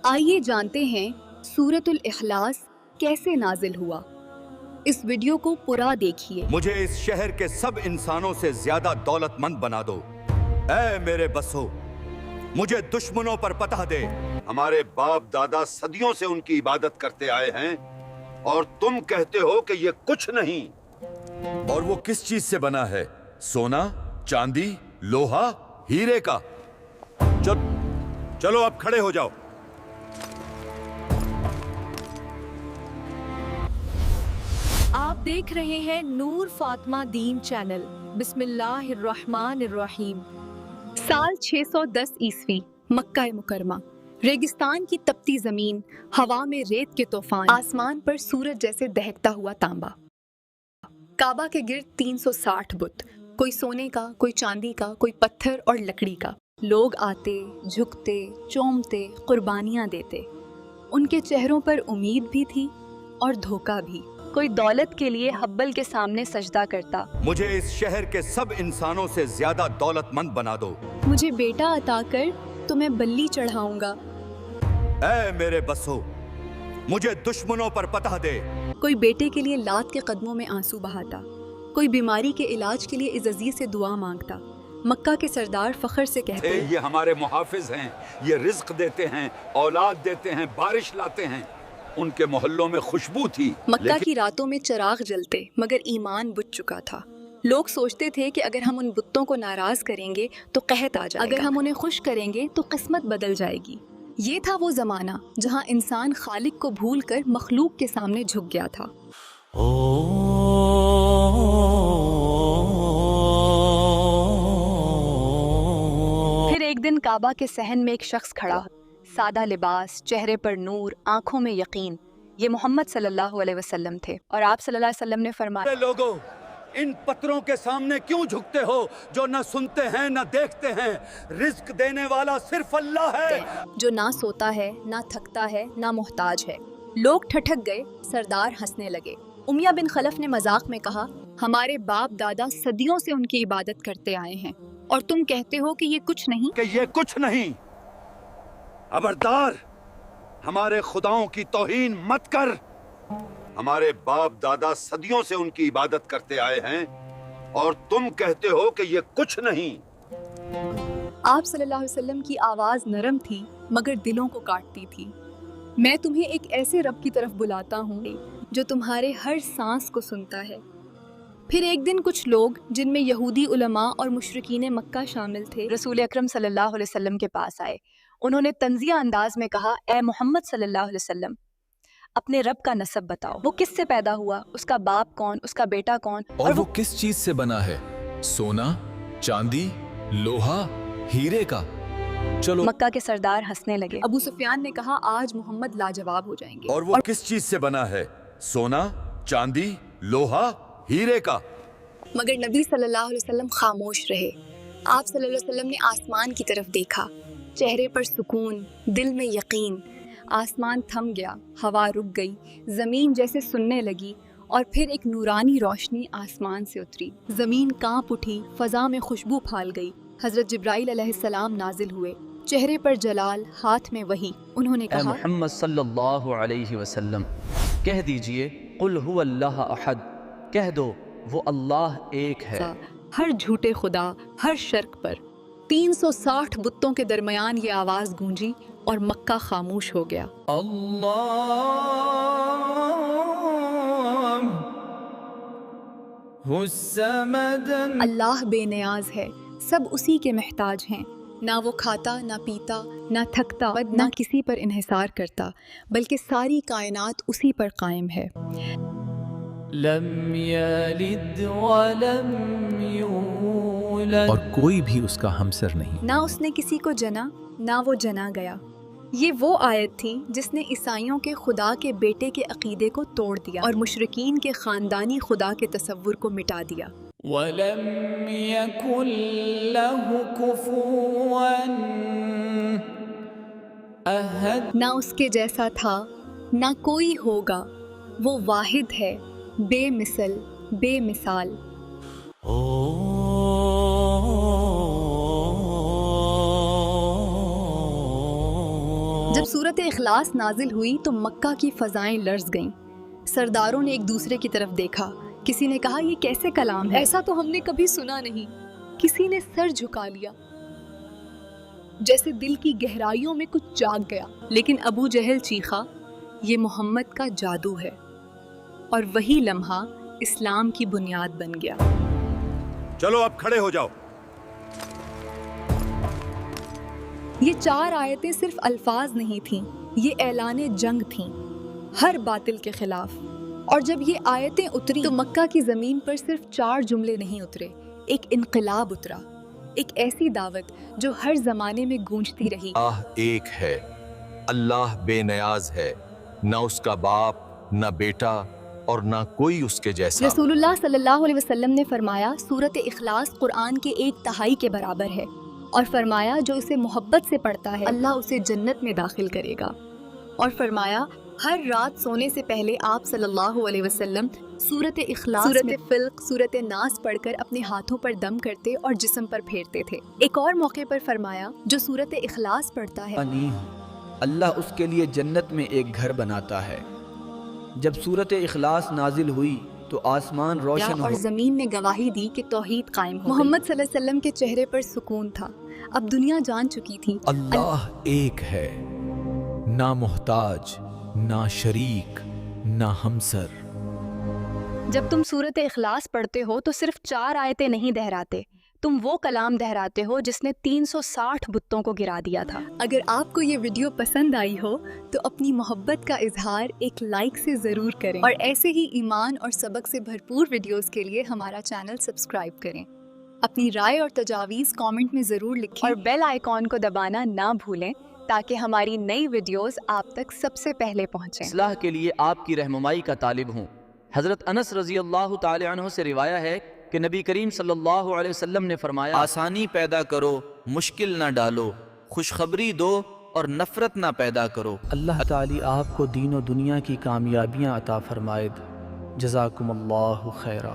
آئیے جانتے ہیں سورۃ الاخلاص کیسے نازل ہوا۔ اس ویڈیو کو پورا دیکھیے۔ مجھے اس شہر کے سب انسانوں سے زیادہ دولت مند بنا دو اے میرے بسو، مجھے دشمنوں پر پتہ دے۔ ہمارے باپ دادا صدیوں سے ان کی عبادت کرتے آئے ہیں اور تم کہتے ہو کہ یہ کچھ نہیں۔ اور وہ کس چیز سے بنا ہے؟ سونا، چاندی، لوہا، ہیرے کا؟ چلو اب کھڑے ہو جاؤ۔ آپ دیکھ رہے ہیں نور فاطمہ دین چینل۔ بسم اللہ الرحمن الرحیم۔ سال 610 عیسوی، مکہ مکرمہ، ریگستان کی تپتی زمین، ہوا میں ریت کے طوفان، آسمان پر سورج جیسے دہکتا ہوا تانبا۔ کعبہ کے گرد 360 بت، کوئی سونے کا، کوئی چاندی کا، کوئی پتھر اور لکڑی کا۔ لوگ آتے، جھکتے، چومتے، قربانیاں دیتے۔ ان کے چہروں پر امید بھی تھی اور دھوکہ بھی۔ کوئی دولت کے لیے حبل کے سامنے سجدہ کرتا۔ مجھے اس شہر کے سب انسانوں سے زیادہ دولت مند بنا دو۔ مجھے بیٹا عطا کر تو میں بلی چڑھاؤں گا۔ اے میرے بسو، مجھے دشمنوں پر پتہ دے۔ کوئی بیٹے کے لیے لات کے قدموں میں آنسو بہاتا، کوئی بیماری کے علاج کے لیے عزیز سے دعا مانگتا۔ مکہ کے سردار فخر سے کہتے، یہ ہمارے محافظ ہیں، یہ رزق دیتے ہیں، اولاد دیتے ہیں، بارش لاتے ہیں۔ ان کے محلوں میں خوشبو تھی۔ مکہ کی راتوں میں چراغ جلتے مگر ایمان بجھ چکا تھا۔ لوگ سوچتے تھے کہ اگر ہم ان بتوں کو ناراض کریں گے تو قحط آ جائے گا، اگر ہم انہیں خوش کریں گے تو قسمت بدل جائے گی۔ یہ تھا وہ زمانہ جہاں انسان خالق کو بھول کر مخلوق کے سامنے جھک گیا تھا۔ پھر ایک دن کعبہ کے صحن میں ایک شخص کھڑا، سادہ لباس، چہرے پر نور، آنکھوں میں یقین۔ یہ محمد صلی اللہ علیہ وسلم تھے، اور آپ صلی اللہ علیہ وسلم نے فرمایا، لوگوں، ان پتھروں کے سامنے کیوں جھکتے ہو جو نہ سنتے ہیں نہ دیکھتے ہیں؟ رزق دینے والا صرف اللہ ہے، جو نہ سوتا ہے، نہ تھکتا ہے، نہ محتاج ہے۔ لوگ ٹھٹک گئے، سردار ہنسنے لگے۔ امیہ بن خلف نے مذاق میں کہا، ہمارے باپ دادا صدیوں سے ان کی عبادت کرتے آئے ہیں اور تم کہتے ہو کہ یہ کچھ نہیں؟ کہ یہ کچھ نہیں۔ خبردار، ہمارے خداؤں کی توہین مت کر۔ ہمارے باپ دادا صدیوں سے ان کی عبادت کرتے آئے ہیں اور تم کہتے ہو کہ یہ کچھ نہیں۔ آپ صلی اللہ علیہ وسلم کی آواز نرم تھی مگر دلوں کو کاٹتی تھی۔ میں تمہیں ایک ایسے رب کی طرف بلاتا ہوں جو تمہارے ہر سانس کو سنتا ہے۔ پھر ایک دن کچھ لوگ جن میں یہودی علماء اور مشرکین مکہ شامل تھے رسول اکرم صلی اللہ علیہ وسلم کے پاس آئے۔ انہوں نے طنزیہ انداز میں کہا، اے محمد صلی اللہ علیہ وسلم، اپنے رب کا نسب بتاؤ۔ وہ کس سے پیدا ہوا؟ اس کا باپ کون؟ اس کا بیٹا کون؟ اور وہ کس چیز سے بنا ہے؟ سونا، چاندی، لوہا، ہیرے کا؟ چلو۔ مکہ کے سردار ہنسنے لگے۔ ابو سفیان نے کہا، آج محمد لاجواب ہو جائیں گے۔ اور وہ کس چیز سے بنا ہے؟ سونا، چاندی، لوہا، ہیرے کا؟ مگر نبی صلی اللہ علیہ وسلم خاموش رہے۔ آپ صلی اللہ علیہ وسلم نے آسمان کی طرف دیکھا، چہرے پر سکون، دل میں یقین۔ آسمان تھم گیا، ہوا رک گئی، زمین جیسے سننے لگی، اور پھر ایک نورانی روشنی آسمان سے اتری۔ زمین کانپ اٹھی، فضا میں خوشبو پھیل گئی۔ حضرت جبرائیل علیہ السلام نازل ہوئے، چہرے پر جلال، ہاتھ میں وحی۔ انہوں نے اے کہا، محمد صلی اللہ علیہ وسلم، کہہ دیجئے قل هو اللہ احد، کہہ دو وہ اللہ ایک ہے۔ ہر جھوٹے خدا، ہر شرک پر 360 بتوں کے درمیان یہ آواز گونجی اور مکہ خاموش ہو گیا۔ اللہ بے نیاز ہے، سب اسی کے محتاج ہیں۔ نہ وہ کھاتا، نہ پیتا، نہ تھکتا، نہ کسی پر انحصار کرتا، بلکہ ساری کائنات اسی پر قائم ہے۔ لم یلد ولم یولد، اور کوئی بھی اس کا ہمسر نہیں۔ نہ اس نے کسی کو جنا، نہ وہ جنا گیا۔ یہ وہ آیت تھی جس نے عیسائیوں کے خدا کے بیٹے کے عقیدے کو توڑ دیا اور مشرکین کے خاندانی خدا کے تصور کو مٹا دیا۔ ولم یکن لہ کفوا احد، نہ اس کے جیسا تھا، نہ کوئی ہوگا۔ وہ واحد ہے، بے مثل، بے مثال۔ جب سورت اخلاص نازل ہوئی تو مکہ کی فضائیں لرز گئیں. سرداروں نے ایک دوسرے کی طرف دیکھا. کسی نے کہا یہ کیسے کلام ہے؟ ایسا تو ہم نے کبھی سنا نہیں. کسی نے سر جھکا لیا جیسے دل کی گہرائیوں میں کچھ جاگ گیا. لیکن ابو جہل چیخا یہ محمد کا جادو ہے، اور وہی لمحہ اسلام کی بنیاد بن گیا. چلو اب کھڑے ہو جاؤ. یہ 4 آیتیں صرف الفاظ نہیں تھیں، یہ اعلان جنگ تھیں ہر باطل کے خلاف. اور جب یہ آیتیں اتری تو مکہ کی زمین پر صرف 4 جملے نہیں اترے، ایک انقلاب اترا. ایک ایسی دعوت جو ہر زمانے میں گونجتی رہی. اللہ ایک ہے، اللہ بے نیاز ہے، نہ اس کا باپ، نہ بیٹا، اور نہ کوئی اس کے جیسا. رسول اللہ صلی اللہ علیہ وسلم نے فرمایا سورت اخلاص قرآن کے 1/3 کے برابر ہے، اور فرمایا جو اسے محبت سے پڑھتا ہے اللہ اسے جنت میں داخل کرے گا. اور فرمایا ہر رات سونے سے پہلے آپ صلی اللہ علیہ وسلم سورت اخلاص، سورت فلق، سورت ناس پڑھ کر اپنے ہاتھوں پر دم کرتے اور جسم پر پھیرتے تھے. ایک اور موقع پر فرمایا جو سورت اخلاص پڑھتا ہے اللہ اس کے لیے جنت میں ایک گھر بناتا ہے. جب سورت اخلاص نازل ہوئی تو آسمان روشن اور زمین نے گواہی دی کہ توحید قائم ہو. محمد صلی اللہ علیہ وسلم کے چہرے پر سکون تھا. اب دنیا جان چکی تھی اللہ ایک ہے، نہ محتاج، نہ شریک، نہ ہمسر. جب تم سورت اخلاص پڑھتے ہو تو صرف 4 آیتیں نہیں دہراتے، تم وہ کلام دہراتے ہو جس نے 360 بتوں کو گرا دیا تھا. اگر آپ کو یہ ویڈیو پسند آئی ہو تو اپنی محبت کا اظہار ایک لائک سے ضرور کریں، اور ایسے ہی ایمان اور سبق سے بھرپور ویڈیوز کے لیے ہمارا چینل سبسکرائب کریں. اپنی رائے اور تجاویز کامنٹ میں ضرور لکھیں، اور بیل آئیکن کو دبانا نہ بھولیں تاکہ ہماری نئی ویڈیوز آپ تک سب سے پہلے پہنچیں. اصلاح کے لیے آپ کی رہنمائی کا طالب ہوں. حضرت انس رضی اللہ تعالی عنہ سے روایت ہے کہ نبی کریم صلی اللہ علیہ وسلم نے فرمایا آسانی پیدا کرو، مشکل نہ ڈالو، خوشخبری دو اور نفرت نہ پیدا کرو. اللہ تعالی آپ کو دین و دنیا کی کامیابیاں عطا فرمائے. جزاکم اللہ خیرہ.